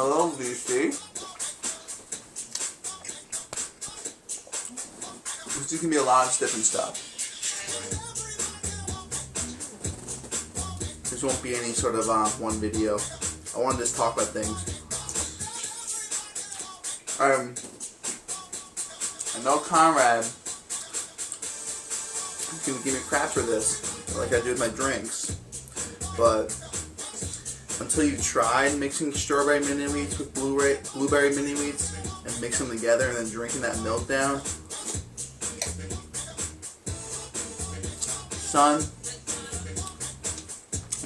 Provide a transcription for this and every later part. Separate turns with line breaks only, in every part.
Hello, VC. This can be a lot of different stuff. This won't be any sort of one video. I want to just talk about things. I know Conrad can give me crap for this, like I do with my drinks, but until you've tried mixing strawberry mini wheats with blueberry mini wheats and mix them together and then drinking that milk down, son,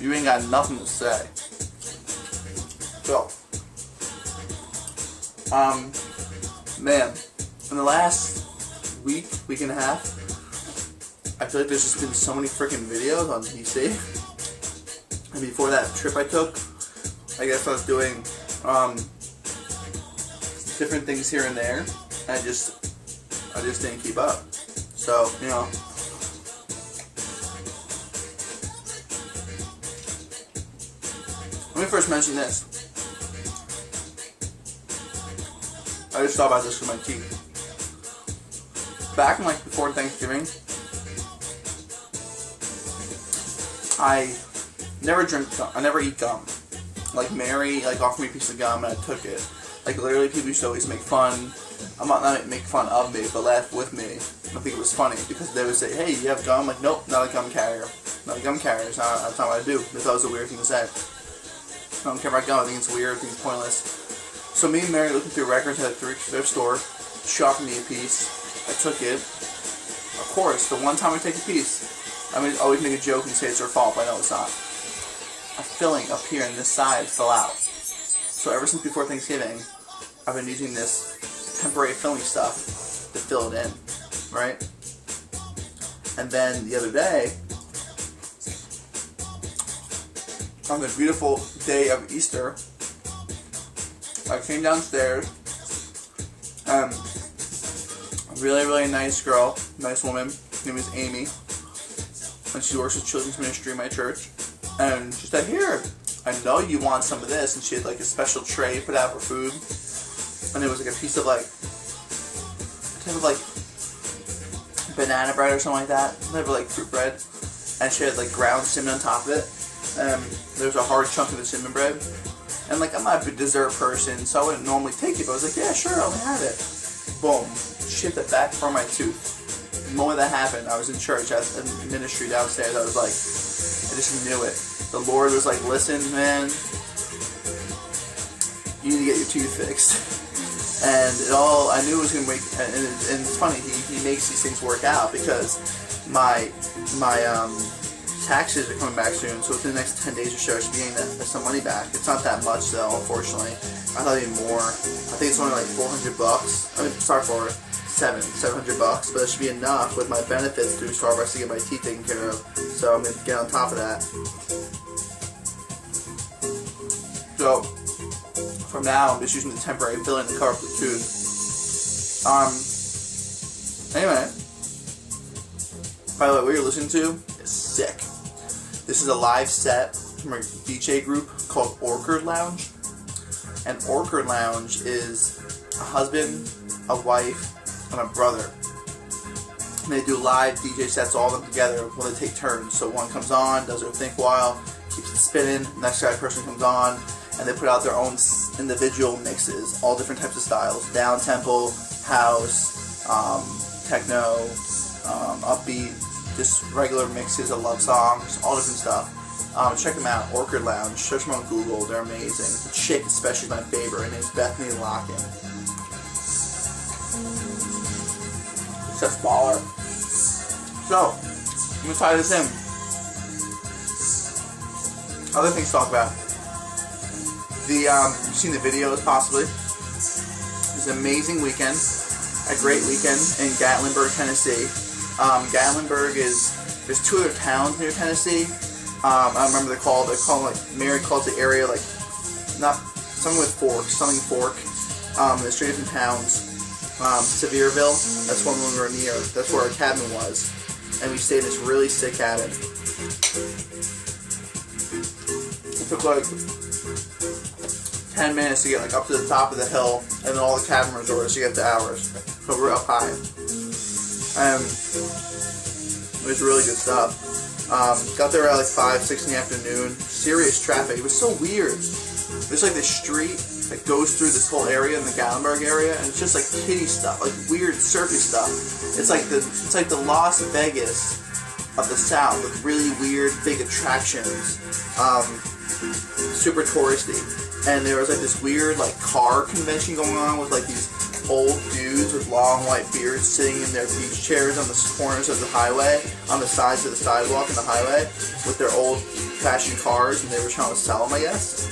you ain't got nothing to say. So, man, in the last week and a half, I feel like there's just been so many freaking videos on DC. And before that trip I took, I guess I was doing different things here and there. And I just didn't keep up. So, you know. Let me first mention this. I just thought about this with my teeth. Back in like before Thanksgiving, I never drink gum. I never eat gum. Like Mary offered me a piece of gum and I took it. Like literally people used to always make fun. I'm not make fun of me, but laugh with me. I think it was funny because they would say, "Hey, you have gum?" I'm like, nope, not a gum carrier. Not a gum carrier. That's not what I do. They thought it was a weird thing to say. I don't care about gum. I think it's weird. I think it's pointless. So me and Mary looking through records at a thrift store. She offered me a piece. I took it. Of course, the one time I take a piece, I mean, always make a joke and say it's her fault, but I know it's not. A filling up here in this side fell out. So ever since before Thanksgiving, I've been using this temporary filling stuff to fill it in, right? And then the other day, on the beautiful day of Easter, I came downstairs, a really, really nice girl, nice woman, her name is Amy, and she works with children's ministry in my church, and she said, "Here, I know you want some of this," and she had like a special tray put out for food, and it was like a piece of like, type of like banana bread or something like that, never like fruit bread, and she had like ground cinnamon on top of it, and there was a hard chunk of the cinnamon bread. And like, I'm not a big dessert person, so I wouldn't normally take it, but I was like, yeah, sure, I'll have it. Boom. Shipped it back from my tooth. The moment that happened, I was in church at the ministry downstairs. I was like, I just knew it. The Lord was like, listen, man, you need to get your tooth fixed. And I knew it was going to make, and it's funny, he makes these things work out because my taxes are coming back soon, so within the next 10 days or so I should be getting some money back. It's not that much though, unfortunately. I thought it'd be more. I think it's only like $400. I mean, sorry for $700, but it should be enough with my benefits through Starbucks to get my teeth taken care of. So I'm gonna get on top of that. So from now, I'm just using the temporary filling to cover up the tooth. Anyway, by the way, what you're listening to is sick. This is a live set from a DJ group called Orchard Lounge. And Orchard Lounge is a husband, a wife, and a brother. And they do live DJ sets, all of them together when they take turns. So one comes on, does their thing for a while, keeps it spinning, next guy person comes on, and they put out their own individual mixes, all different types of styles. Down tempo, house, techno, upbeat, just regular mixes of love songs, all different stuff. Check them out, Orchard Lounge. Search them on Google, they're amazing. The chick especially is my favorite. Her name's Bethany Locken. Just baller. So, I'm gonna tie this in. Other things to talk about. You've seen the videos possibly. It was an amazing weekend. A great weekend in Gatlinburg, Tennessee. Gatlinburg there's two other towns near Tennessee. I don't remember they call like, Mary calls the area like, not, something with fork, something fork. There's three different towns. Sevierville, that's one we were near, that's where our cabin was. And we stayed in this really sick cabin. It took like 10 10 minutes to get like up to the top of the hill, and then all the cabin resorts to get to ours. So we're up high. It was really good stuff. Got there at like 5, 6 in the afternoon. Serious traffic. It was so weird. There's like this street that goes through this whole area in the Gallenberg area, and it's just like kiddie stuff, like weird circus stuff. It's like the Las Vegas of the South with really weird big attractions. Super touristy. And there was like this weird like car convention going on with like these old dudes with long white beards sitting in their beach chairs on the corners of the highway, on the sides of the sidewalk and the highway, with their old fashioned cars, and they were trying to sell them, I guess.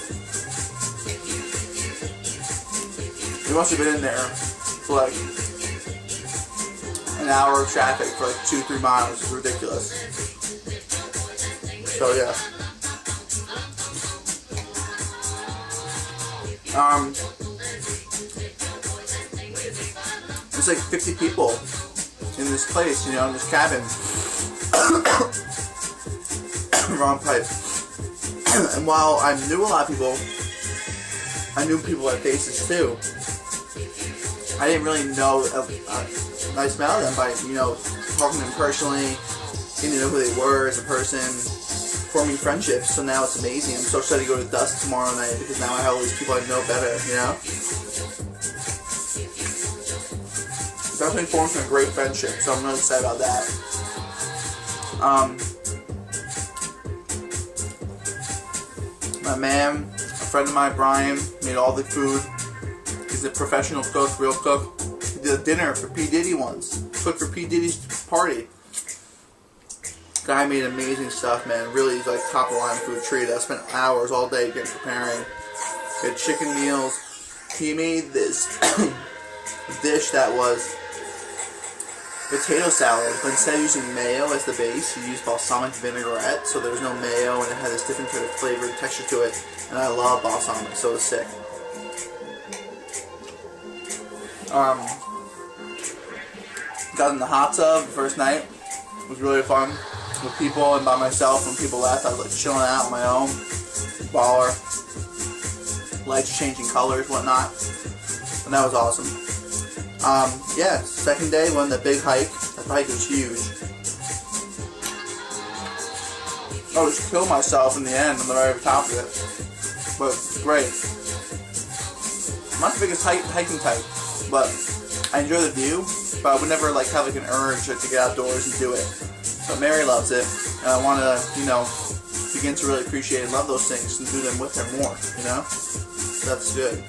We must have been in there for like an hour of traffic for like 2-3 miles. It's ridiculous. So yeah. There's like 50 people in this place, you know, in this cabin. Wrong pipe. And while I knew a lot of people, I knew people at faces too. I didn't really know a nice amount of them by, you know, talking to them personally, getting to know who they were as a person, forming friendships. So now it's amazing. I'm so excited to go to Dust tomorrow night because now I have all these people I know better, you know? Definitely formed some great friendships, so I'm really excited about that. My man, a friend of mine, Brian, made all the food. He's a professional cook, real cook. He did a dinner for P. Diddy once. Cooked for P. Diddy's party. Guy made amazing stuff, man. Really, like top of the line food treat. I spent hours all day getting preparing. We had chicken meals. He made this dish that was potato salad, but instead of using mayo as the base, he used balsamic vinaigrette, so there was no mayo, and it had this different sort of flavor and texture to it, and I love balsamic, so it was sick. Got in the hot tub the first night. It was really fun with people and by myself. When people left, I was like chilling out on my own. Baller. Lights changing colors, whatnot. And that was awesome. Yeah, second day, went on the big hike. That hike was huge. I just killed myself in the end on the very top of it. But great. I'm not the biggest hiking type, but I enjoy the view, but I would never like have like an urge to get outdoors and do it. But Mary loves it, and I want to, you know, begin to really appreciate and love those things and do them with her more, you know? So that's good.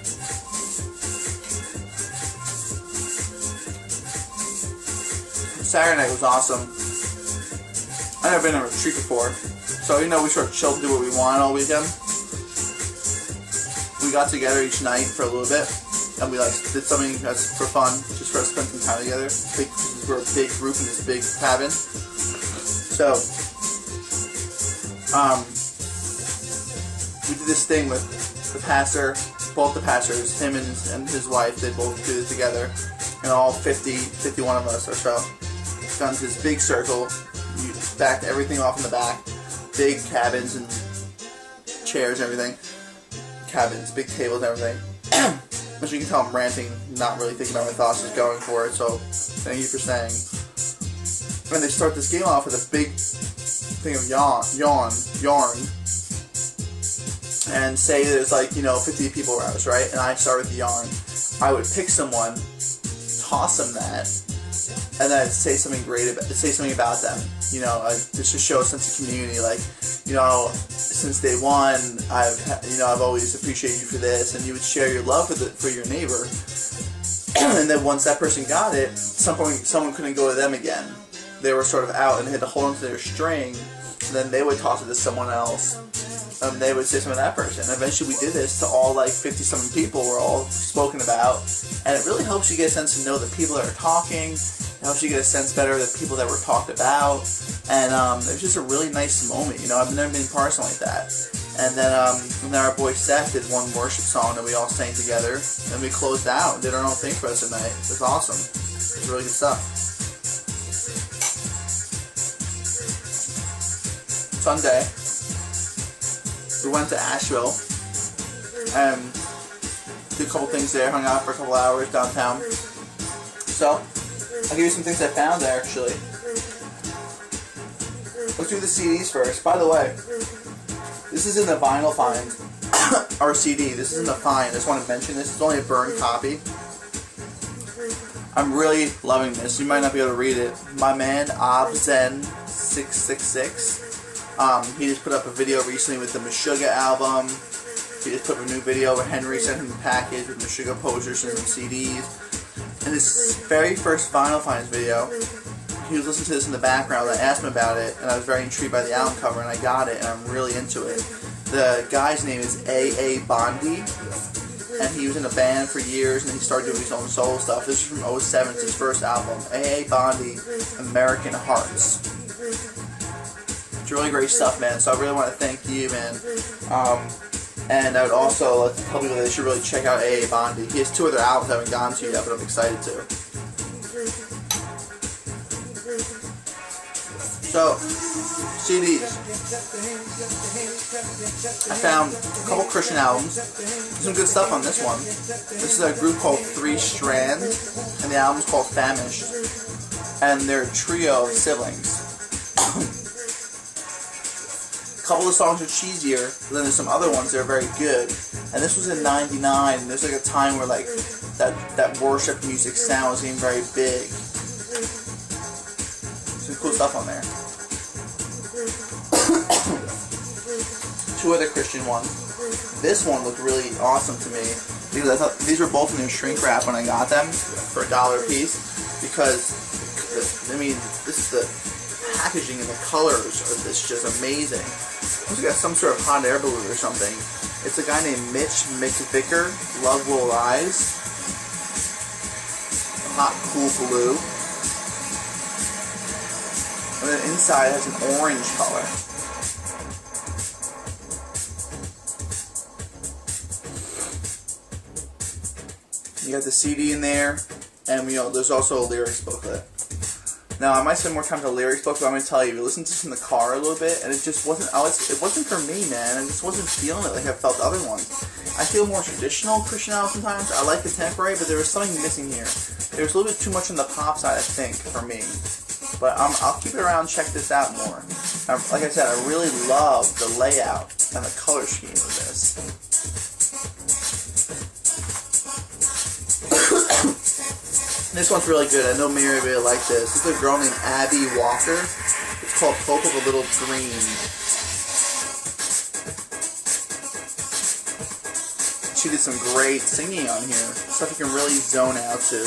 Saturday night was awesome. I've never been on a retreat before, so you know we sort of chilled and do what we want all weekend. We got together each night for a little bit, and we like did something that's for fun, just for us to spend some time together. We're a big group in this big cabin, so we did this thing with the pastor, both the pastors, him and his wife. They both did it together, and all 51 of us or so. Done this big circle, you stacked everything off in the back, big cabins and chairs and everything, cabins, big tables and everything. As you can tell, I'm ranting, not really thinking about my thoughts, just going for it, so thank you for saying. And they start this game off with a big thing of yarn, and say there's like, you know, 50 people around us, right? And I start with the yarn. I would pick someone, toss them that, and then I'd say something about them, you know, just to show a sense of community, like, you know, since day one, I've always appreciated you for this, and you would share your love for your neighbor, and then once that person got it, someone couldn't go to them again. They were sort of out, and they had to hold onto their string, and then they would toss it to someone else, and they would say something to that person. And eventually we did this to all like 50-something people were all spoken about, and it really helps you get a sense to know the people that are talking. It helps you get a sense better of the people that were talked about, and it was just a really nice moment, you know. I've never been in person like that. And then our boy Seth did one worship song that we all sang together, and we closed out and did our own thing for us tonight. It was awesome. It was really good stuff. Sunday, we went to Asheville, and did a couple things there, hung out for a couple hours downtown. So, I'll give you some things I found there, actually. Let's do the CDs first. By the way, this is in the vinyl find, or CD. This isn't a find. I just want to mention this. It's only a burned copy. I'm really loving this. You might not be able to read it. My man, Obzen666, he just put up a video recently with the Meshuggah album. He just put up a new video where Henry sent him a package with Meshuggah posters and some CDs. And his very first Vinyl Finds video, he was listening to this in the background. I asked him about it, and I was very intrigued by the album cover, and I got it, and I'm really into it. The guy's name is A.A. Bondi, and he was in a band for years, and then he started doing his own solo stuff. This is from 07, it's his first album, A.A. Bondi, American Hearts. It's really great stuff, man, so I really want to thank you, man. And I would also like to tell people that they should really check out A.A. Bondi. He has 2 other albums I haven't gotten to yet, but I'm excited to. So, CDs. I found a couple Christian albums. Some good stuff on this one. This is a group called 3 Strand, and the album's called Famished. And they're a trio of siblings. A couple of songs are cheesier, but then there's some other ones that are very good. And this was in '99, and there's like a time where like that worship music sound was getting very big. Some cool stuff on there. 2 other Christian ones. This one looked really awesome to me because I thought these were both in their shrink wrap when I got them for $1 a piece. Because I mean, the packaging and the colors are just amazing. It's got some sort of hot air balloon or something. It's a guy named Mitch McVicker. Love Will Rise. Hot cool blue. And then inside has an orange color. You got the CD in there, and there's also a lyrics booklet. Now I might spend more time with the lyrics book, but I'm gonna tell you, we listened to this in the car a little bit, and it just wasn't. It wasn't for me, man. I just wasn't feeling it like I felt the other ones. I feel more traditional Christian albums sometimes. I like contemporary, but there was something missing here. There was a little bit too much on the pop side, I think, for me. But I'll keep it around and check this out more. Like I said, I really love the layout and the color scheme of this. This one's really good. I know Mary really liked this. This is a girl named Abby Walker. It's called Hope of a Little Dream. She did some great singing on here. Stuff you can really zone out to.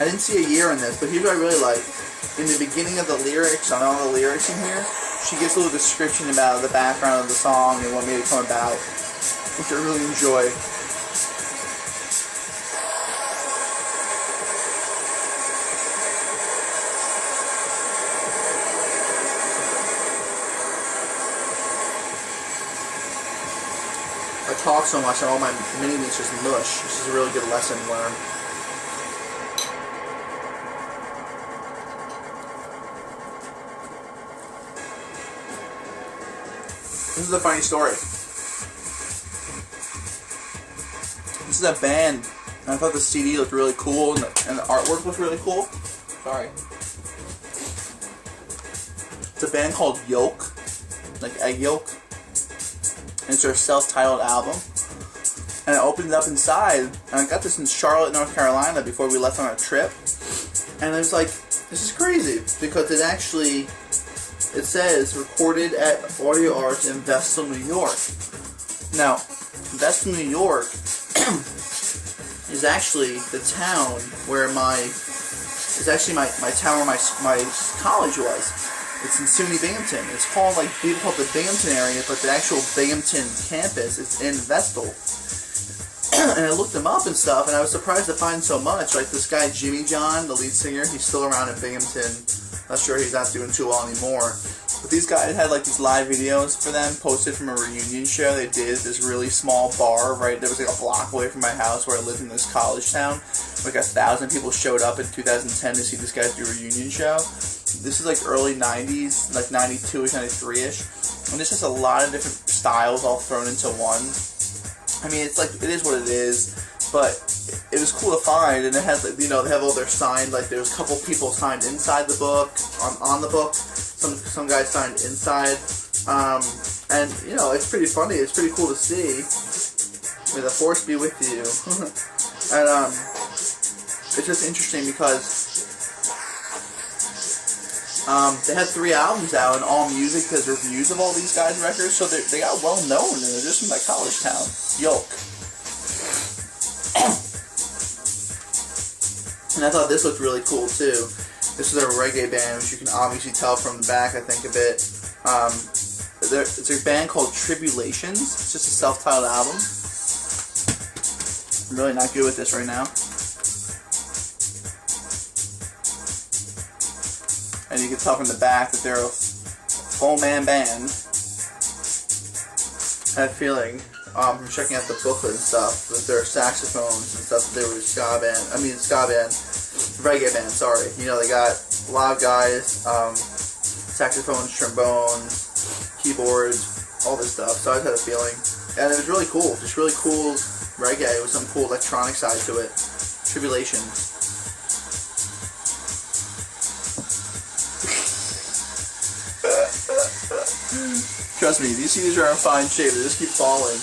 I didn't see a year in this, but here's what I really like. In the beginning of the lyrics, on all the lyrics in here, she gives a little description about the background of the song and what made it come about, which I really enjoy. I talk so much and all my mini-me's just mush. This is a really good lesson to learn. This is a funny story. This is a band, and I thought the CD looked really cool, and the artwork looked really cool. Sorry. It's a band called Yolk, like egg yolk, and it's their self-titled album. And I opened it up inside, and I got this in Charlotte, North Carolina, before we left on our trip. And I was like, this is crazy, because it actually... It says, recorded at Audio Arts in Vestal, New York. Now, Vestal, New York is actually the town where my town where my college was. It's in SUNY Binghamton. It's called, like, people call it the Binghamton area, but the actual Binghamton campus is in Vestal. And I looked them up and stuff, and I was surprised to find so much. Like, this guy, Jimmy John, the lead singer, he's still around in Binghamton. Not sure he's not doing too well anymore. But these guys had like these live videos for them posted from a reunion show they did at this really small bar right that was like a block away from my house where I lived in this college town. Like 1,000 people showed up in 2010 to see this guys do a reunion show. This is like early 90s, like 92ish, 93ish. And this has a lot of different styles all thrown into one. I mean, it's like, it is what it is, but it was cool to find, and it has, like, you know, they have all their signed, like, there's a couple people signed inside the book, on the book, some guys signed inside, and, you know, it's pretty funny, it's pretty cool to see. May the force be with you. And, it's just interesting because they had 3 albums out, and All Music has reviews of all these guys' records, so they got well known, and they're just from like college town, Yolk. And I thought this looked really cool too. This is a reggae band, which you can obviously tell from the back, I think, a bit. It's a band called Tribulations. It's just a self-titled album. I'm really not good with this right now. And you can tell from the back that they're a full-man band. I have a feeling, from checking out the booklet and stuff, that their saxophones and stuff, that they were a reggae band, sorry. You know, they got a lot of guys, saxophones, trombones, keyboards, all this stuff, so I just had a feeling. And it was really cool, just really cool reggae with some cool electronic side to it. Tribulations. Trust me, these CDs are in fine shape, they just keep falling.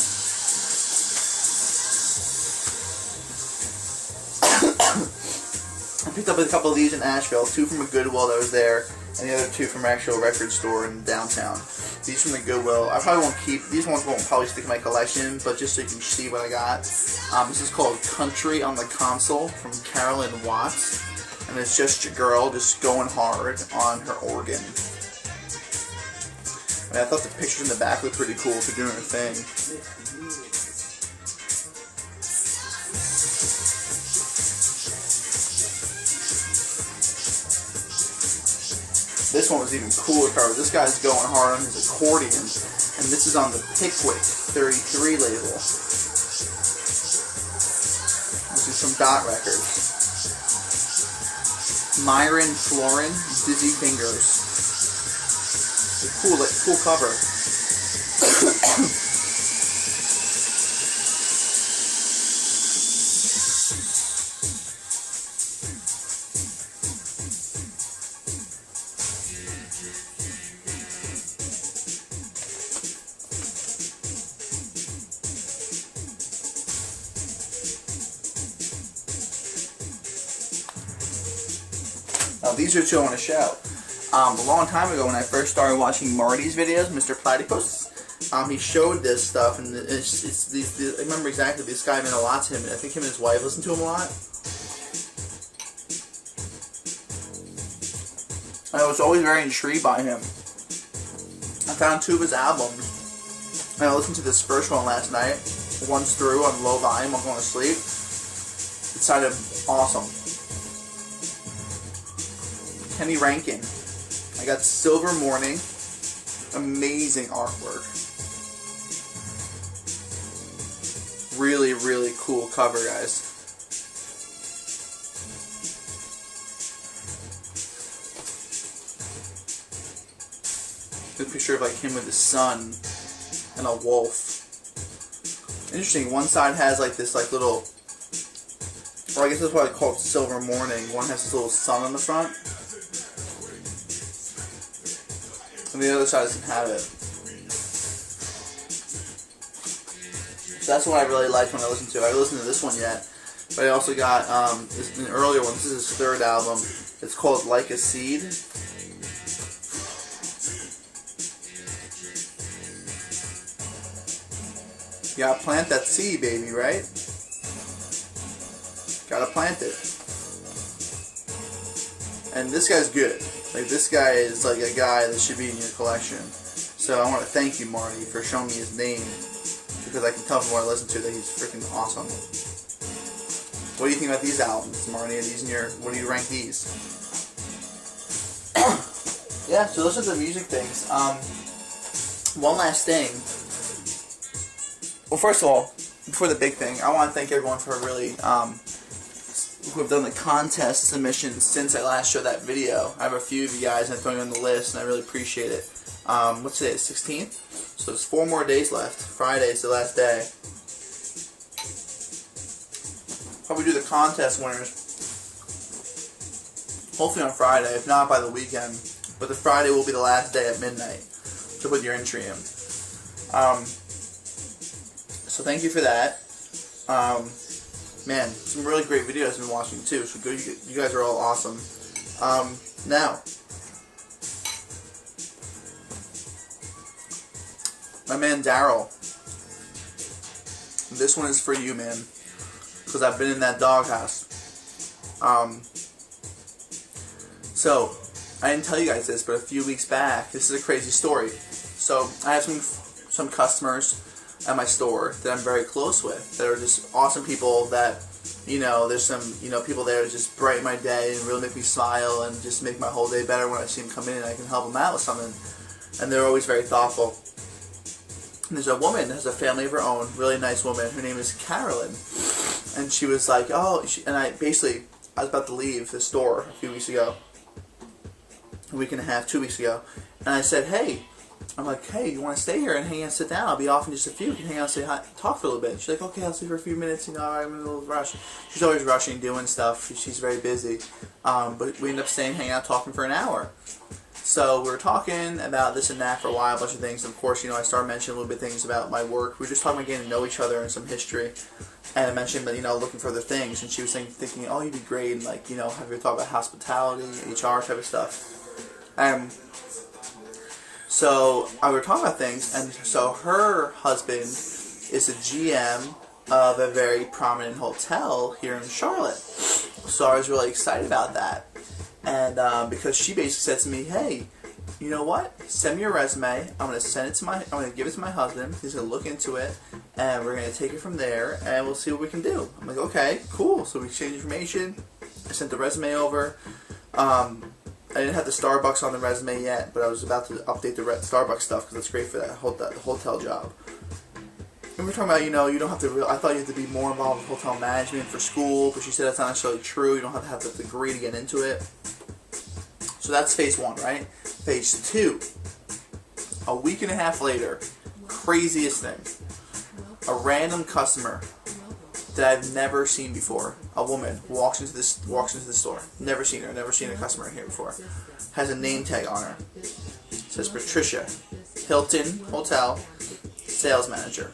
I picked up a couple of these in Asheville, 2 from a Goodwill that was there, and the other 2 from an actual record store in downtown. These from the Goodwill, I probably won't keep, these ones won't probably stick in my collection, but just so you can see what I got. This is called Country on the Console from Carolyn Watts, and it's just your girl just going hard on her organ. I thought the pictures in the back looked pretty cool for doing her thing. This one was even cooler cover. This guy's going hard on his accordion, and this is on the Pickwick 33 label. This is from Dot Records. Myron Florin, Dizzy Fingers. Cool cover. Now these are 2 I want to show. A long time ago when I first started watching Marty's videos, Mr. Platypus, he showed this stuff, and it's I remember exactly, this guy meant a lot to him, and I think him and his wife listened to him a lot. I was always very intrigued by him. I found 2 of his albums, and I listened to this first one last night, once through on low volume while going to sleep. It sounded awesome. Kenny Rankin. I got Silver Morning. Amazing artwork. Really, really cool cover, guys. Good picture of like him with his son and a wolf. Interesting. One side has like this like little, or I guess that's why I call it Silver Morning. One has this little sun on the front. And the other side doesn't have it. So that's what I really liked when I listened to it. I haven't listened to this one yet. But I also got an earlier one. This is his 3rd album. It's called Like a Seed. You gotta plant that seed, baby, right? Gotta plant it. And this guy's good. Like, this guy is like a guy that should be in your collection. So I want to thank you, Marty, for showing me his name, because I can tell from what I listen to that he's freaking awesome. What do you think about these albums, Marty? Are these in your, what do you rank these? Yeah, so those are the music things. One last thing. Well, first of all, before the big thing, I want to thank everyone for really who have done the contest submissions since I last showed that video. I have a few of you guys, and I'm throwing you on the list, and I really appreciate it. What's today? 16th? So there's 4 more days left. Friday is the last day. Probably do the contest winners hopefully on Friday, if not by the weekend. But the Friday will be the last day at midnight to put your entry in. So thank you for that. Man, some really great videos I've been watching too. So good, you guys are all awesome. Now, my man Daryl. This one is for you, man, because I've been in that doghouse. So, I didn't tell you guys this, but a few weeks back, this is a crazy story. So, I have some customers at my store that I'm very close with, that are just awesome people that, you know, there's some, you know, people there that just brighten my day and really make me smile and just make my whole day better when I see them come in and I can help them out with something. And they're always very thoughtful. And there's a woman that has a family of her own, really nice woman. Her name is Carolyn. And she was like, oh, I was about to leave the store a few weeks ago. A week and a half, 2 weeks ago. And I said, hey, you want to stay here and hang out and sit down? I'll be off in just a few. We can hang out and say hi, talk for a little bit. She's like, okay, I'll stay for a few minutes. You know, I'm in a little rush. She's always rushing, doing stuff. She's very busy. But we ended up staying, hanging out, talking for an hour. So we were talking about this and that for a while, a bunch of things. Of course, you know, I started mentioning a little bit of things about my work. We were just talking about getting to know each other and some history. And I mentioned that, you know, looking for other things. And she was thinking, oh, you'd be great. And, like, you know, have you ever thought about hospitality, HR type of stuff? So I were talking about things, and so her husband is a GM of a very prominent hotel here in Charlotte. So I was really excited about that, and because she basically said to me, "Hey, you know what? Send me your resume. I'm gonna give it to my husband. He's gonna look into it, and we're gonna take it from there, and we'll see what we can do." I'm like, "Okay, cool." So we exchanged information. I sent the resume over. I didn't have the Starbucks on the resume yet, but I was about to update the Starbucks stuff because it's great for that hotel job. And we're talking about, you know, you don't have to. I thought you had to be more involved with hotel management for school, but she said that's not necessarily true. You don't have to have the degree to get into it. So that's phase 1, right? Phase 2. A week and a half later, craziest thing. A random customer that I've never seen before. A woman walks into the store. Never seen her. Never seen a customer in here before. Has a name tag on her. Says Patricia, Hilton Hotel Sales Manager.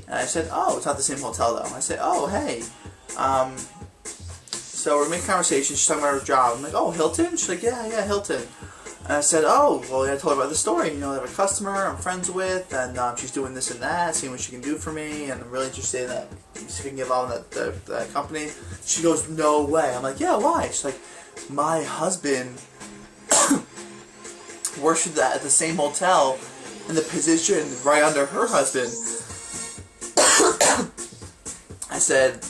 And I said, oh, it's not the same hotel though. I said, oh, hey. So we're making conversation. She's talking about her job. I'm like, oh, Hilton? She's like, yeah, Hilton. And I said, oh, well, I told her about the story. You know, I have a customer I'm friends with, and she's doing this and that, seeing what she can do for me, and I'm really interested in that. See if we can get involved in that company. She goes, no way. I'm like, yeah, why? She's like, my husband works at the same hotel in the position right under her husband. I said,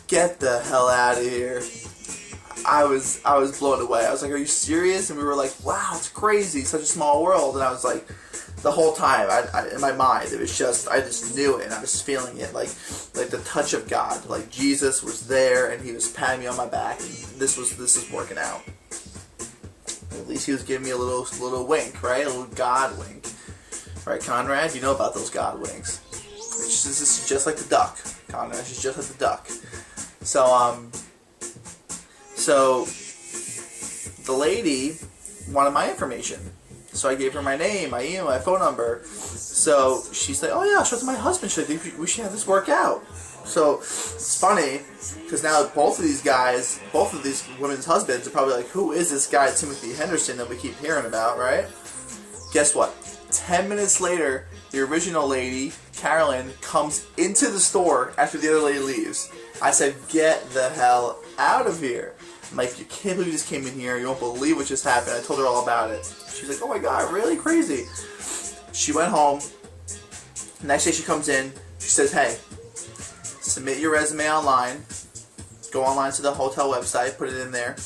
get the hell out of here. I was blown away. I was like, are you serious? And we were like, wow, it's crazy. Such a small world. And I was like, the whole time, in my mind, it was just, I just knew it, and I was feeling it, like the touch of God. Like Jesus was there, and He was patting me on my back, and this was working out. At least He was giving me a little wink, right? A little God wink, right, Conrad? You know about those God winks. This is just like the duck, Conrad. She's just like the duck. So the lady wanted my information. So I gave her my name, my email, my phone number. So she's like, oh yeah, I'll show it to my husband. She's like, we should have this work out. So it's funny, because now both of these women's husbands are probably like, who is this guy Timothy Henderson that we keep hearing about, right? Guess what? 10 minutes later, the original lady, Carolyn, comes into the store after the other lady leaves. I said, get the hell out of here. I'm like, you can't believe you just came in here. You won't believe what just happened. I told her all about it. She's like, oh my God, really? Crazy. She went home. Next day she comes in. She says, hey, submit your resume online. Go online to the hotel website, put it in there,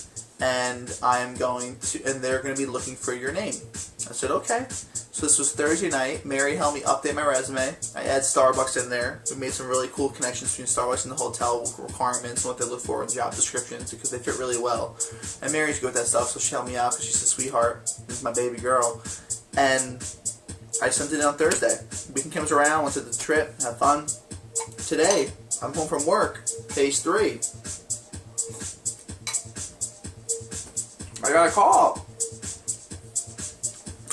and they're going to be looking for your name. I said, okay. So this was Thursday night. Mary helped me update my resume. I add Starbucks in there. We made some really cool connections between Starbucks and the hotel requirements and what they look for in job descriptions because they fit really well. And Mary's good with that stuff, so she helped me out because she's a sweetheart. This is my baby girl. And I sent it in on Thursday. The weekend comes around, went to the trip, had fun. Today, I'm home from work, phase 3. I got a call.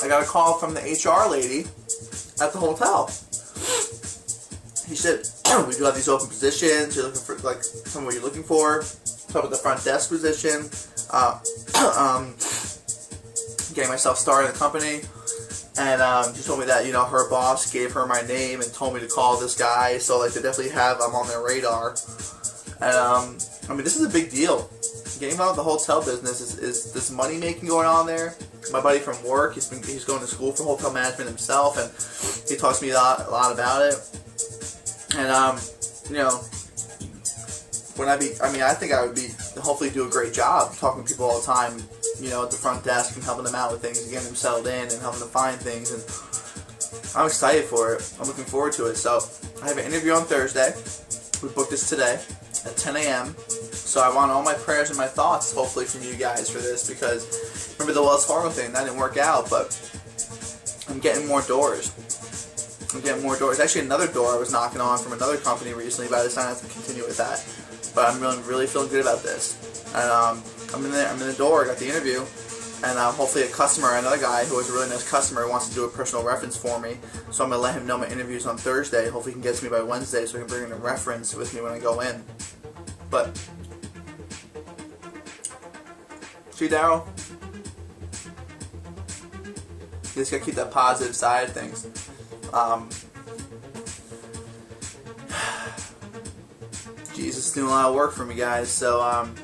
I got a call from the HR lady at the hotel. He said, we do have these open positions. You're looking for, like, tell me what you're looking for. Talk about the front desk position. Getting myself started in the company. And she told me that, you know, her boss gave her my name and told me to call this guy. So, like, they definitely have, I'm on their radar. And, I mean, this is a big deal. Getting involved with the hotel business is this money making going on there. My buddy from work, he's going to school for hotel management himself, and he talks to me a lot about it. And you know, I think I would be hopefully do a great job talking to people all the time, you know, at the front desk and helping them out with things and getting them settled in and helping them find things. And I'm excited for it. I'm looking forward to it. So I have an interview on Thursday. We booked this today at 10 a.m. So I want all my prayers and my thoughts, hopefully, from you guys for this, because remember the Wells Fargo thing? That didn't work out, but I'm getting more doors. Actually, another door I was knocking on from another company recently, but I decided not to continue with that. But I'm really feeling good about this. And I'm in the door. I got the interview, and hopefully a customer, another guy who was a really nice customer, wants to do a personal reference for me. So I'm gonna let him know my interview's on Thursday. Hopefully, he can get to me by Wednesday, so I can bring in a reference with me when I go in. But see, Daryl, you just gotta keep that positive side of things. Jesus is doing a lot of work for me, guys. So I'm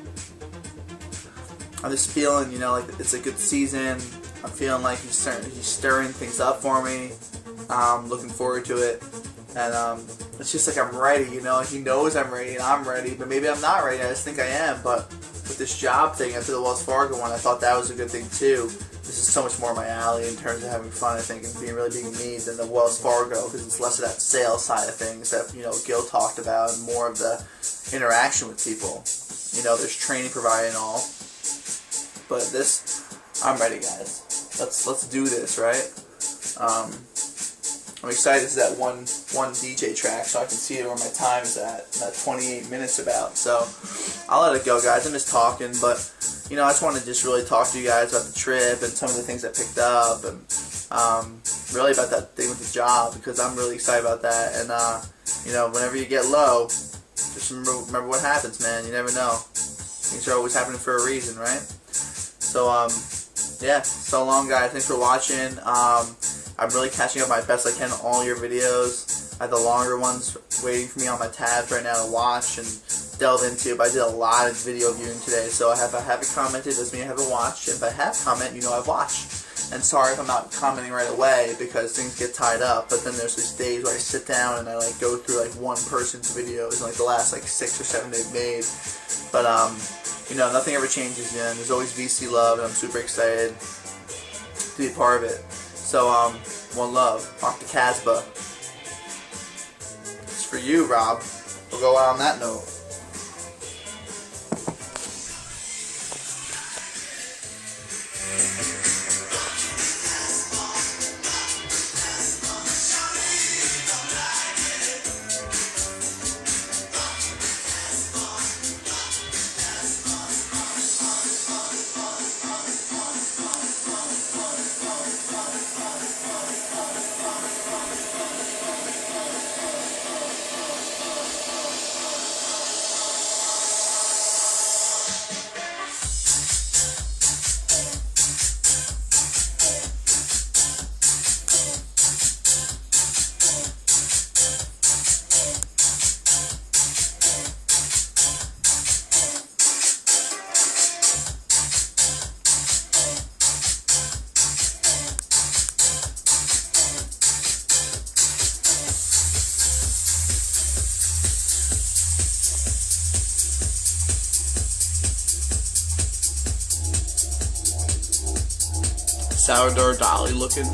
just feeling, you know, like it's a good season. I'm feeling like he's stirring things up for me. Looking forward to it, and it's just like I'm ready. You know, he knows I'm ready, and I'm ready, but maybe I'm not ready. I just think I am, but with this job thing after the Wells Fargo one, I thought that was a good thing too. This is so much more my alley in terms of having fun, I think, and being me than the Wells Fargo, because it's less of that sales side of things that, you know, Gil talked about, and more of the interaction with people. You know, there's training provided and all, but this, I'm ready, guys. Let's do this, right? I'm excited. This is that one DJ track, so I can see where my time is at. That 28 minutes about. So I'll let it go, guys. I'm just talking, but you know, I just want to just really talk to you guys about the trip and some of the things I picked up, and really about that thing with the job, because I'm really excited about that. And you know, whenever you get low, just remember what happens, man. You never know. Things are always happening for a reason, right? So yeah. So long, guys. Thanks for watching. I'm really catching up my best I can on all your videos. I have the longer ones waiting for me on my tabs right now to watch and delve into, but I did a lot of video viewing today, so if I haven't commented, doesn't mean I haven't watched. If I have commented, you know I've watched. And sorry if I'm not commenting right away, because things get tied up, but then there's these days where I sit down and I like go through like one person's videos, and like the last like 6 or 7 they've made. But you know, nothing ever changes, man. There's always VC love, and I'm super excited to be a part of it. So, one love, Mark the Casbah. It's for you, Rob. We'll go out on that note. Sourdough Dolly looking.